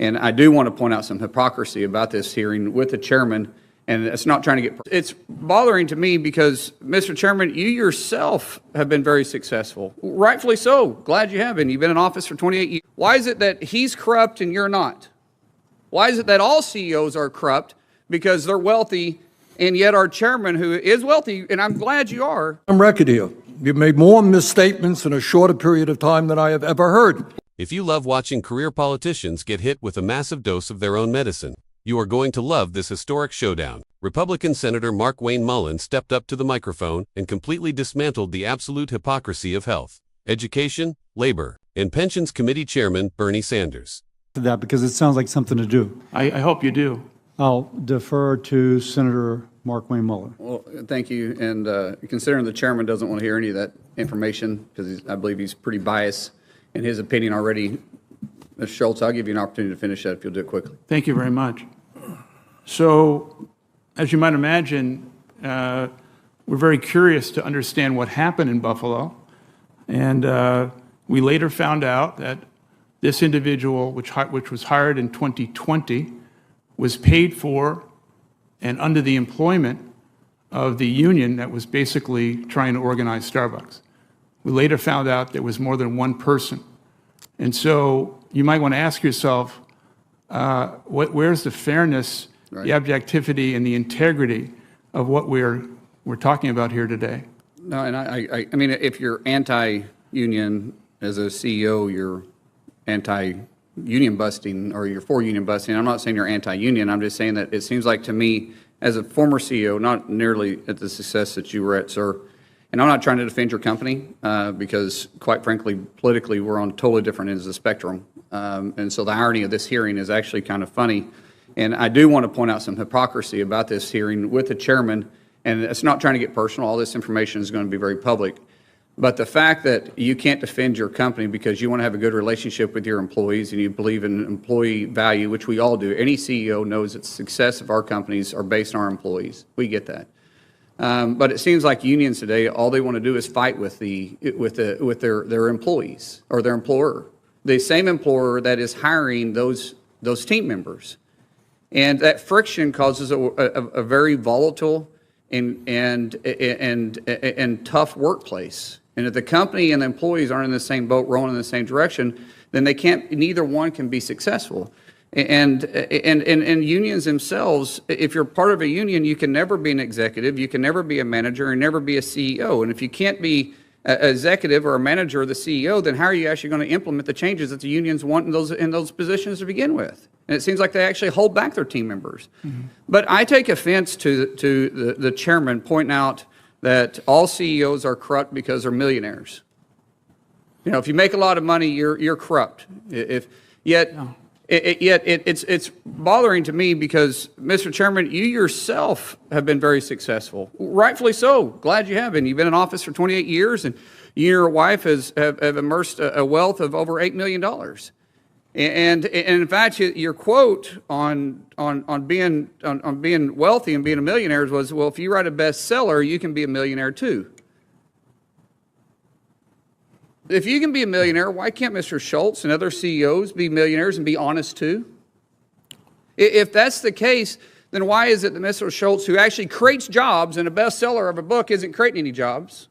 And I do want to point out some hypocrisy about this hearing with the chairman, and it's not trying to get, it's bothering to me because, Mr. Chairman, you yourself have been very successful. Rightfully so. Glad you have been. You've been in office for 28 years. Why is it that he's corrupt and you're not? Why is it that all CEOs are corrupt because they're wealthy, and yet our chairman, who is wealthy, and I'm glad you are. I'm record here. You've made more misstatements in a shorter period of time than I have ever heard. If you love watching career politicians get hit with a massive dose of their own medicine, you are going to love this historic showdown. Republican Senator Markwayne Mullin stepped up to the microphone and completely dismantled the absolute hypocrisy of health, education, labor, and pensions committee chairman Bernie Sanders. That because it sounds like something to do. I hope you do. I'll defer to Senator Markwayne Mullin. Well, thank you. And considering the chairman doesn't want to hear any of that information because I believe he's pretty biased in his opinion already, Mr. Schultz, I'll give you an opportunity to finish that if you'll do it quickly. Thank you very much. So, as you might imagine, we're very curious to understand what happened in Buffalo. And we later found out that this individual, which was hired in 2020, was paid for and under the employment of the union that was basically trying to organize Starbucks. We later found out there was more than one person. And so you might want to ask yourself, where's the fairness, right, the objectivity, and the integrity of what we're talking about here today? No, and I mean, if you're anti-union as a CEO, you're anti-union busting, or you're for union busting. I'm not saying you're anti-union. I'm just saying that it seems like to me, as a former CEO, not nearly at the success that you were at, sir, and I'm not trying to defend your company because, quite frankly, politically, we're on totally different ends of the spectrum. And so the irony of this hearing is actually kind of funny. And I do want to point out some hypocrisy about this hearing with the chairman, and it's not trying to get personal. All this information is going to be very public. But the fact that you can't defend your company because you want to have a good relationship with your employees and you believe in employee value, which we all do. Any CEO knows that the success of our companies are based on our employees. We get that. But it seems like unions today, all they want to do is fight with their employees or their employer, the same employer that is hiring those team members, and that friction causes a very volatile and tough workplace. And if the company and the employees aren't in the same boat, rowing in the same direction, then they can't. Neither one can be successful. And unions themselves, if you're part of a union, you can never be an executive, you can never be a manager, and never be a CEO. And if you can't be an executive or a manager or the CEO, then how are you actually going to implement the changes that the unions want in those positions to begin with? And it seems like they actually hold back their team members. Mm-hmm. But I take offense to the chairman pointing out that all CEOs are corrupt because they're millionaires. You know, if you make a lot of money, you're corrupt. It's bothering to me because, Mr. Chairman, you yourself have been very successful. Rightfully so. Glad you have been. You've been in office for 28 years, and you and your wife have immersed a wealth of over $8 million. And in fact, your quote on being wealthy and being a millionaire was, well, if you write a bestseller, you can be a millionaire too. If you can be a millionaire, why can't Mr. Schultz and other CEOs be millionaires and be honest too? If that's the case, then why is it that Mr. Schultz, who actually creates jobs and a bestseller of a book isn't creating any jobs?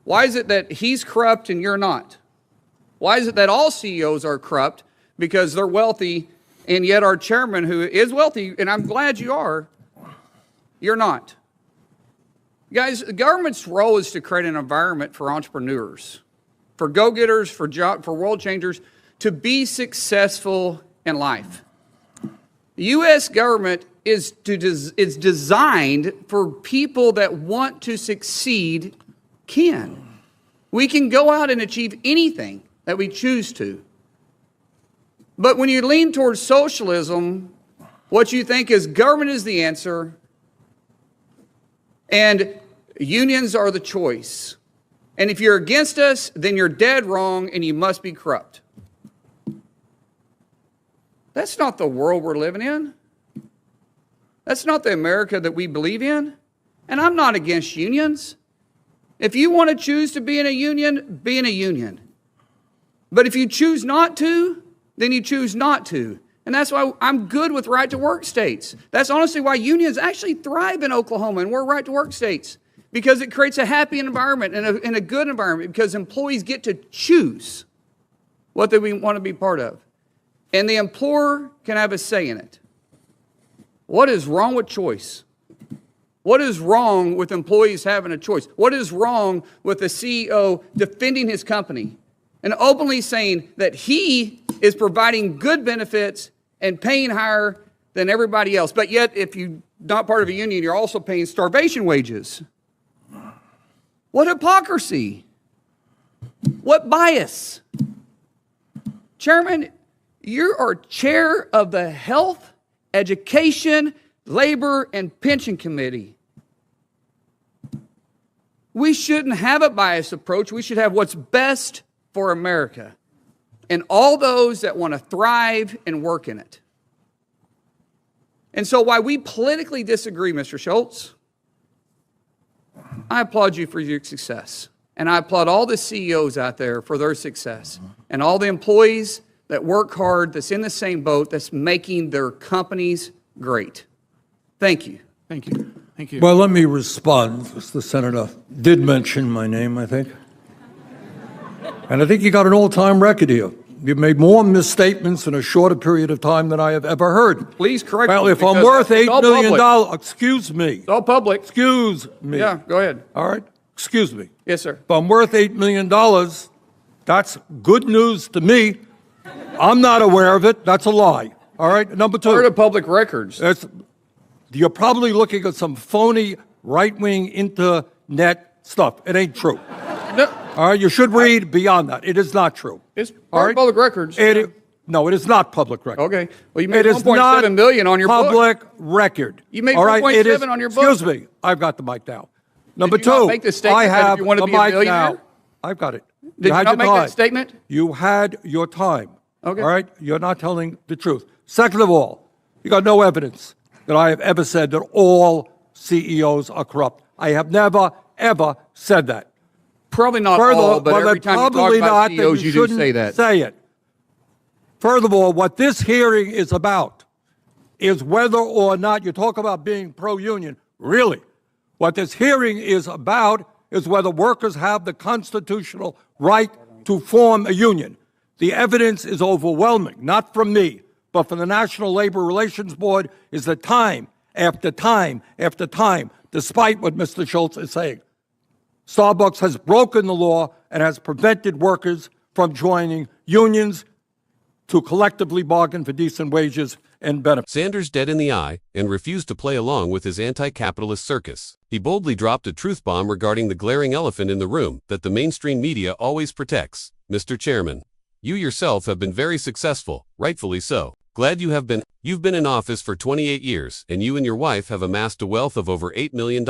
Why is it that he's corrupt and you're not? Why is it that all CEOs are corrupt because they're wealthy, and yet our chairman, who is wealthy, and I'm glad you are, you're not? Guys, the government's role is to create an environment for entrepreneurs, for go-getters, for world changers, to be successful in life. The U.S. government is designed for people that want to succeed can. We can go out and achieve anything that we choose to. But when you lean towards socialism, what you think is government is the answer and unions are the choice. And if you're against us, then you're dead wrong and you must be corrupt. That's not the world we're living in. That's not the America that we believe in. And I'm not against unions. If you want to choose to be in a union, be in a union. But if you choose not to, then you choose not to. And that's why I'm good with right-to-work states. That's honestly why unions actually thrive in Oklahoma, and we're right-to-work states, because it creates a happy environment and a good environment, because employees get to choose what they want to be part of. And the employer can have a say in it. What is wrong with choice? What is wrong with employees having a choice? What is wrong with the CEO defending his company and openly saying that he is providing good benefits and paying higher than everybody else? But yet, if you're not part of a union, you're also paying starvation wages. What hypocrisy! What bias! Chairman, you are chair of the Health, Education, Labor, and Pension Committee. We shouldn't have a biased approach. We should have what's best for America and all those that want to thrive and work in it. And so while we politically disagree, Mr. Schultz, I applaud you for your success. And I applaud all the CEOs out there for their success and all the employees that work hard, that's in the same boat, that's making their companies great. Thank you. Thank you. Thank you. Well, let me respond. The senator did mention my name, I think. And I think you got an all-time record here. You've made more misstatements in a shorter period of time than I have ever heard. Please correct me. Well, if I'm because worth it's $8 all million, public. excuse me. It's all public. Excuse me. Yeah, go ahead. All right? Excuse me. Yes, sir. If I'm worth $8 million, that's good news to me. I'm not aware of it. That's a lie. All right? Number two. Part of public records. You're probably looking at some phony right-wing internet stuff. It ain't true. No, All right? You should read beyond that. It is not true. it's All part right? of public records. No, it is not public record. Okay. Well, you made It is not $1.7 million on your book. public record. You made All right? It is- 1.7 on your book. Excuse me. I've got the mic now. Number you not two, make the statement I that if have you want to the be a mic millionaire? now. I've got it. Did you had not your make time. that statement? You had your time. Okay. All right? You're not telling the truth. Second of all, you got no evidence that I have ever said that all CEOs are corrupt. I have never, ever said that. Probably not all, but well, every time you talk probably about not, then CEOs, you do shouldn't say that. Say it. Furthermore, what this hearing is about is whether or not you talk about being pro-union. Really, what this hearing is about is whether workers have the constitutional right to form a union. The evidence is overwhelming, not from me, but from the National Labor Relations Board, is that time after time after time, despite what Mr. Schultz is saying, Starbucks has broken the law and has prevented workers from joining unions to collectively bargain for decent wages and benefits. Sanders dead in the eye and refused to play along with his anti-capitalist circus. He boldly dropped a truth bomb regarding the glaring elephant in the room that the mainstream media always protects. Mr. Chairman, you yourself have been very successful, rightfully so. Glad you have been. You've been in office for 28 years, and you and your wife have amassed a wealth of over $8 million.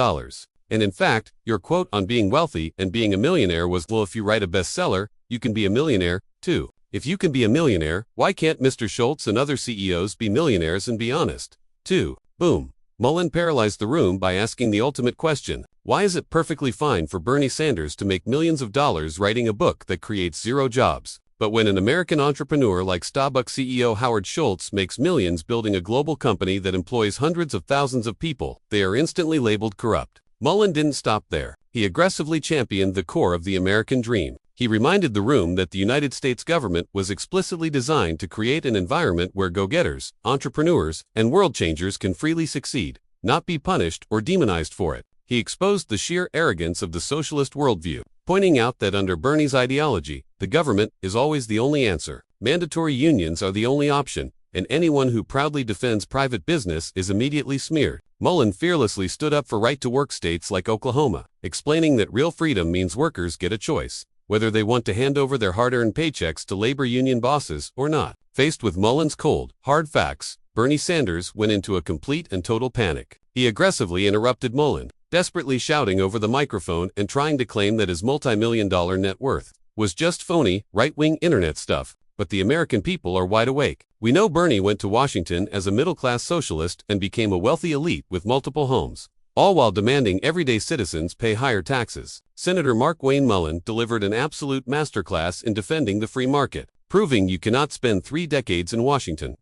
And in fact, your quote on being wealthy and being a millionaire was, well, if you write a bestseller, you can be a millionaire, too. If you can be a millionaire, why can't Mr. Schultz and other CEOs be millionaires and be honest, too? Boom. Mullin paralyzed the room by asking the ultimate question. Why is it perfectly fine for Bernie Sanders to make millions of dollars writing a book that creates 0 jobs? But when an American entrepreneur like Starbucks CEO Howard Schultz makes millions building a global company that employs hundreds of thousands of people, they are instantly labeled corrupt. Mullin didn't stop there. He aggressively championed the core of the American dream. He reminded the room that the United States government was explicitly designed to create an environment where go-getters, entrepreneurs, and world changers can freely succeed, not be punished or demonized for it. He exposed the sheer arrogance of the socialist worldview, pointing out that under Bernie's ideology, the government is always the only answer. Mandatory unions are the only option, and anyone who proudly defends private business is immediately smeared. Mullin fearlessly stood up for right-to-work states like Oklahoma, explaining that real freedom means workers get a choice, whether they want to hand over their hard-earned paychecks to labor union bosses or not. Faced with Mullin's cold, hard facts, Bernie Sanders went into a complete and total panic. He aggressively interrupted Mullin, desperately shouting over the microphone and trying to claim that his multi-million-dollar net worth was just phony, right-wing internet stuff. But the American people are wide awake. We know Bernie went to Washington as a middle-class socialist and became a wealthy elite with multiple homes, all while demanding everyday citizens pay higher taxes. Senator Markwayne Mullin delivered an absolute masterclass in defending the free market, proving you cannot spend 3 decades in Washington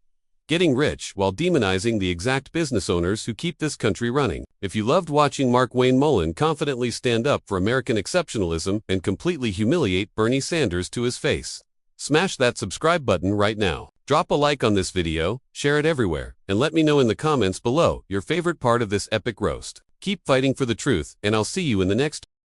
getting rich while demonizing the exact business owners who keep this country running. If you loved watching Markwayne Mullin confidently stand up for American exceptionalism and completely humiliate Bernie Sanders to his face, smash that subscribe button right now. Drop a like on this video, share it everywhere, and let me know in the comments below your favorite part of this epic roast. Keep fighting for the truth, and I'll see you in the next